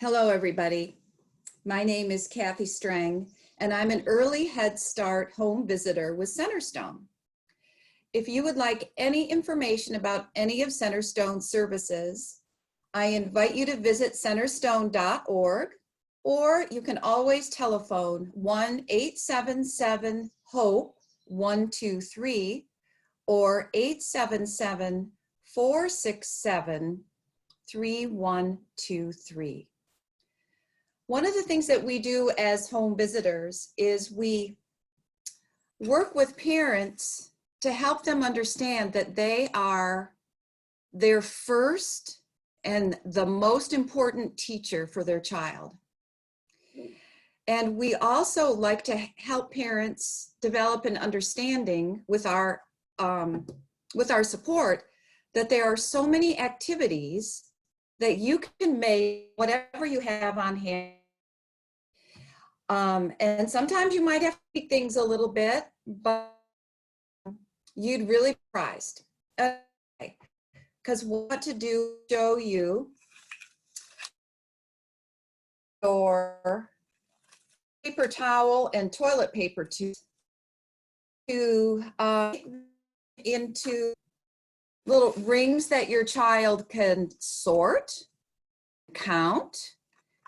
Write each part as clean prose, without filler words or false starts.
Hello, everybody. My name is Kathy Streng, and I'm an early Head Start home visitor with Centerstone. If you would like any information about any of Centerstone's services, I invite you to visit centerstone.org, or you can always telephone 1-877-HOPE-123 or 877-467-3123. One of the things that we do as home visitors is we work with parents to help them understand that they are their first and the most important teacher for their child. And we also like to help parents develop an understanding with our support that there are so many activities that you can make whatever you have on hand. And sometimes you might have to tweak things a little bit, but you'd really be surprised. Okay. Because what to do, show you your paper towel and toilet paper to into little rings that your child can sort, count.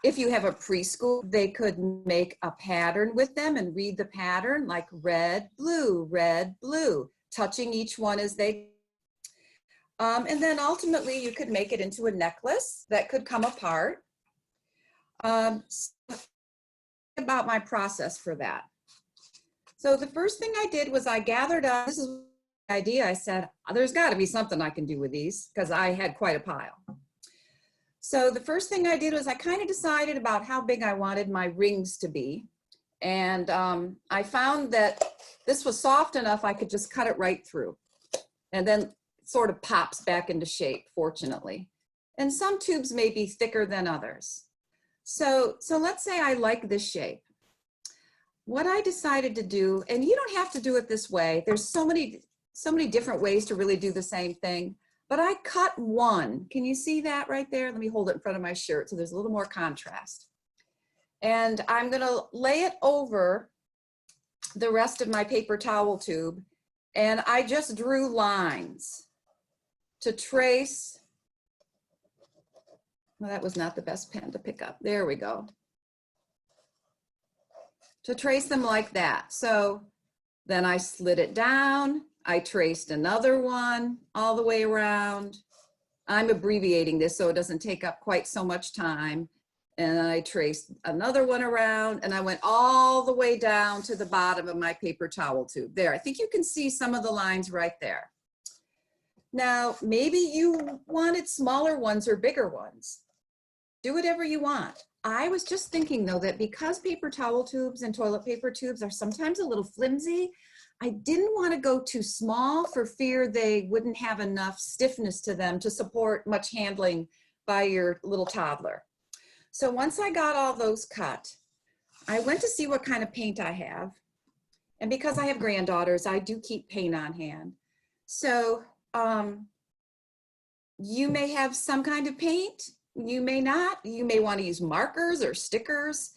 If you have a preschool, they could make a pattern with them and read the pattern like red, blue, touching each one as they, and then ultimately you could make it into a necklace that could come apart. About my process for that. So the first thing I did was I gathered up, this is the idea, I said, there's got to be something I can do with these because I had quite a pile. So the first thing I did was I kind of decided about how big I wanted my rings to be. And I found that this was soft enough I could just cut it right through. And then it sort of pops back into shape, fortunately. And some tubes may be thicker than others. So let's say I like this shape. What I decided to do, and you don't have to do it this way. There's so many different ways to really do the same thing. But I cut one. Can you see that right there? Let me hold it in front of my shirt so there's a little more contrast. And I'm gonna lay it over the rest of my paper towel tube. And I just drew lines to trace. Well, that was not the best pen to pick up. There we go. To trace them like that. So then I slid it down. I traced another one all the way around. I'm abbreviating this so it doesn't take up quite so much time. And I traced another one around and I went all the way down to the bottom of my paper towel tube. There, I think you can see some of the lines right there. Now, maybe you wanted smaller ones or bigger ones. Do whatever you want. I was just thinking though that because paper towel tubes and toilet paper tubes are sometimes a little flimsy, I didn't want to go too small for fear they wouldn't have enough stiffness to them to support much handling by your little toddler. So once I got all those cut, I went to see what kind of paint I have. And because I have granddaughters, I do keep paint on hand. So you may have some kind of paint, you may not. You may want to use markers or stickers.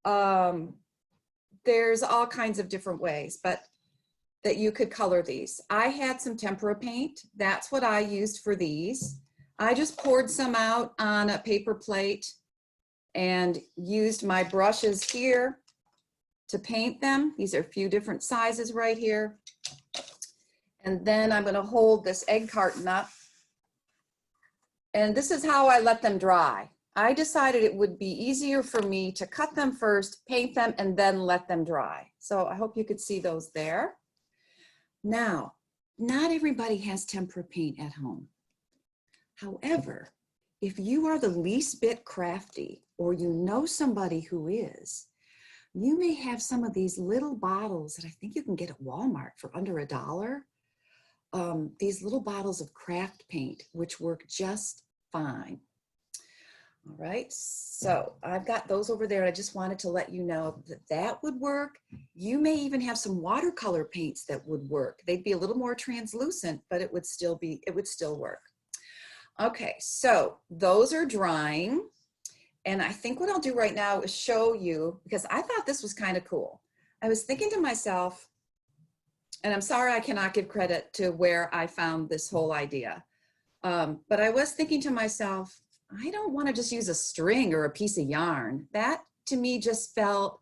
There's all kinds of different ways, but that you could color these. I had some tempera paint. That's what I used for these. I just poured some out on a paper plate and used my brushes here to paint them. These are a few different sizes right here. And then I'm gonna hold this egg carton up. And this is how I let them dry. I decided it would be easier for me to cut them first, paint them, and then let them dry. So I hope you could see those there. Now, not everybody has tempera paint at home. However, if you are the least bit crafty or you know somebody who is, you may have some of these little bottles that I think you can get at Walmart for under $1. These little bottles of craft paint, which work just fine. All right, so I've got those over there. I just wanted to let you know that that would work. You may even have some watercolor paints that would work. They'd be a little more translucent, but it would still work. Okay, so those are drying. And I think what I'll do right now is show you, because I thought this was kind of cool. I was thinking to myself, and I'm sorry I cannot give credit to where I found this whole idea. But I was thinking to myself, I don't want to just use a string or a piece of yarn. That to me just felt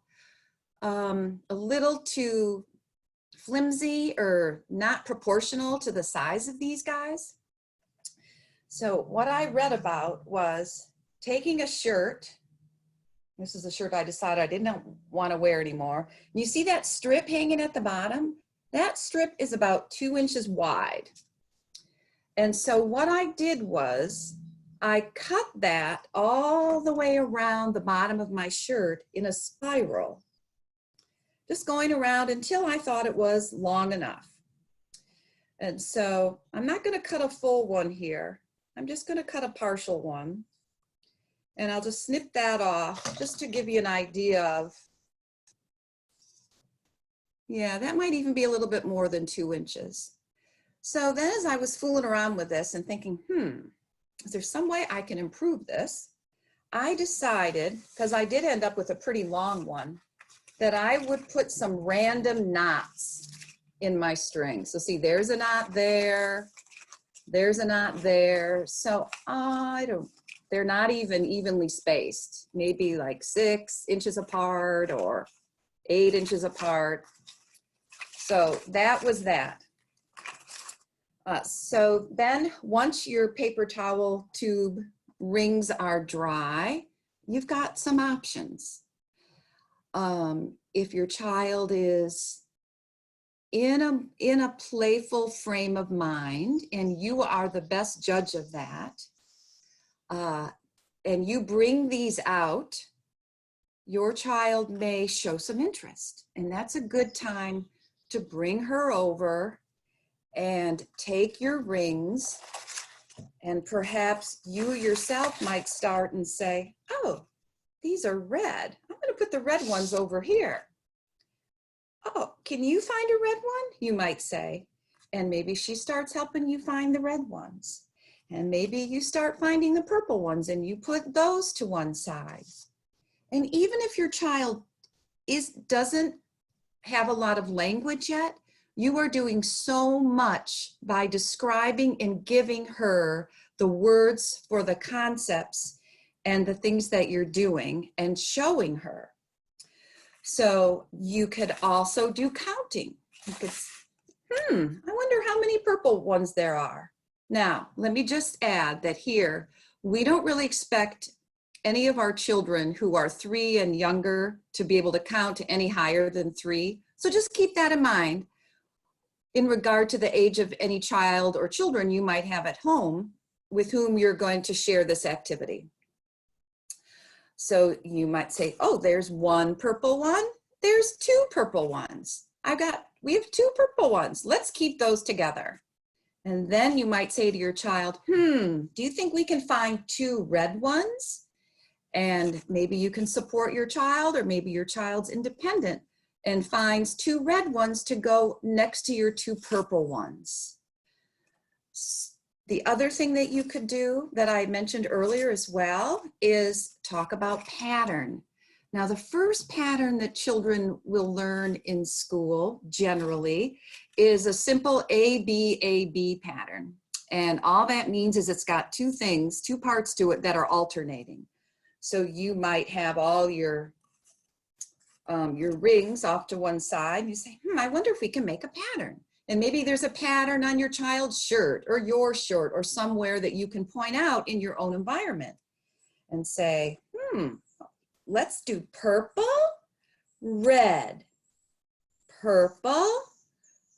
a little too flimsy or not proportional to the size of these guys. So what I read about was taking a shirt. This is a shirt I decided I didn't want to wear anymore. You see that strip hanging at the bottom? That strip is about 2 inches wide. And so what I did was I cut that all the way around the bottom of my shirt in a spiral, just going around until I thought it was long enough. And so I'm not going to cut a full one here. I'm just going to cut a partial one. And I'll just snip that off just to give you an idea of, yeah, that might even be a little bit more than 2 inches. So then as I was fooling around with this and thinking, is there some way I can improve this? I decided, because I did end up with a pretty long one, that I would put some random knots in my string. So see, there's a knot there, there's a knot there. So they're not even evenly spaced, maybe like 6 inches apart or 8 inches apart. So that was that. So then once your paper towel tube rings are dry, you've got some options. If your child is in a playful frame of mind and you are the best judge of that, and you bring these out, your child may show some interest. And that's a good time to bring her over and take your rings, and perhaps you yourself might start and say, oh, these are red. I'm going to put the red ones over here. Oh, can you find a red one? You might say. And maybe she starts helping you find the red ones. And maybe you start finding the purple ones and you put those to one side. And even if your child doesn't have a lot of language yet, you are doing so much by describing and giving her the words for the concepts and the things that you're doing and showing her. So you could also do counting. You could, I wonder how many purple ones there are. Now, let me just add that here, we don't really expect any of our children who are 3 and younger to be able to count any higher than 3. So just keep that in mind in regard to the age of any child or children you might have at home with whom you're going to share this activity. So you might say, oh, there's 1 purple one. There's 2 purple ones. We have 2 purple ones. Let's keep those together. And then you might say to your child, do you think we can find 2 red ones? And maybe you can support your child, or maybe your child's independent and finds 2 red ones to go next to your 2 purple ones. The other thing that you could do that I mentioned earlier as well is talk about pattern. Now, the first pattern that children will learn in school generally is a simple A-B pattern. And all that means is it's got 2 parts to it that are alternating. So you might have all your rings off to one side. You say, I wonder if we can make a pattern. And maybe there's a pattern on your child's shirt or your shirt or somewhere that you can point out in your own environment and say, let's do purple, red, purple.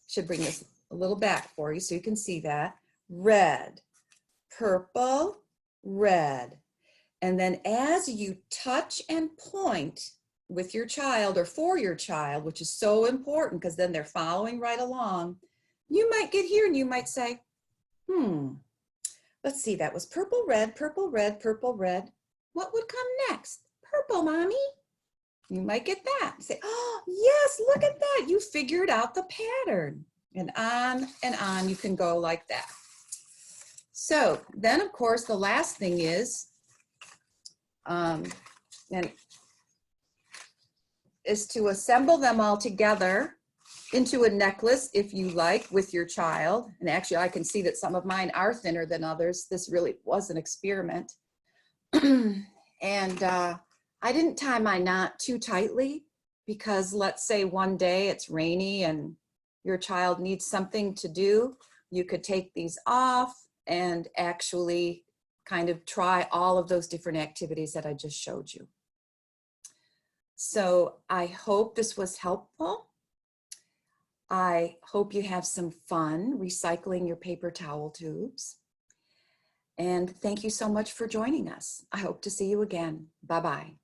Should bring this a little back for you so you can see that. Red, purple, red. And then as you touch and point with your child or for your child, which is so important because then they're following right along, you might get here and you might say, let's see, that was purple, red, purple, red, purple, red. What would come next? Purple, mommy. You might get that. Say, oh, yes, look at that. You figured out the pattern. And on you can go like that. So then, of course, the last thing is and is to assemble them all together into a necklace, if you like, with your child. And actually, I can see that some of mine are thinner than others. This really was an experiment. And I didn't tie my knot too tightly because let's say one day it's rainy and your child needs something to do. You could take these off and actually kind of try all of those different activities that I just showed you. So I hope this was helpful. I hope you have some fun recycling your paper towel tubes. And thank you so much for joining us. I hope to see you again. Bye-bye.